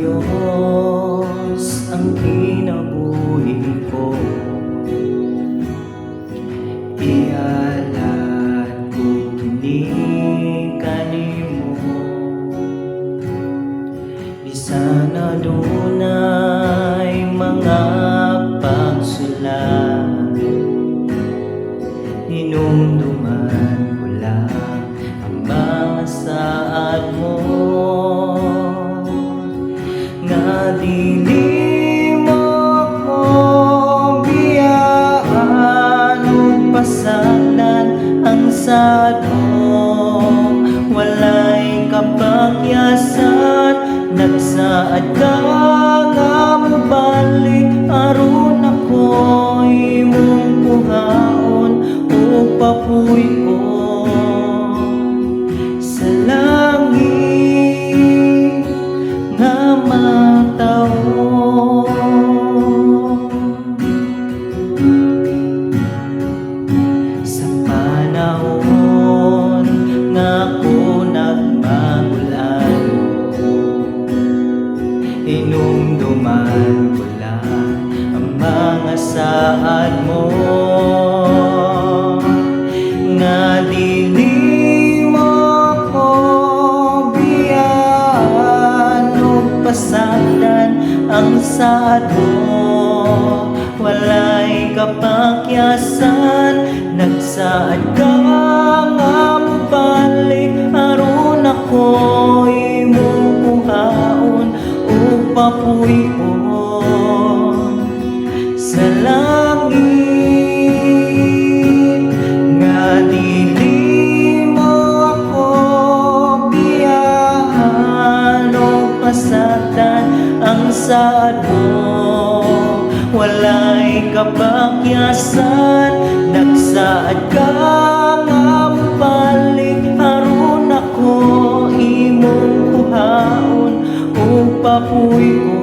Diyos ang kinabuhi ko, ialad ko kini kanimo. Di sana dunay mga pagsulat, hinumduman ko lang ang mga saad mo. Nga dili mo ko biyaan ug pasagdan ang saad mo, walay kapakyasan. Nagsaad ka nga mobalik aron ako'y imong kuhaon ug papuy-on sa langit nga matawon. Sa panahon nga ako nagmagulan, hinumduman ko lang ang mga saad mo. Nga dili mo ko biyaan ug pasagdan ang saad mo, walay kapakyasan. Nagsaad ka nga mobalik aron ako imong kuhaon ug papuy-on sa langit. Nga dili mo ako biyaan ug pasagdan ang saad mo, walay kapakyasan. Nagsaad ka nga mobalik aron ako imong kuhaon ug papuy-on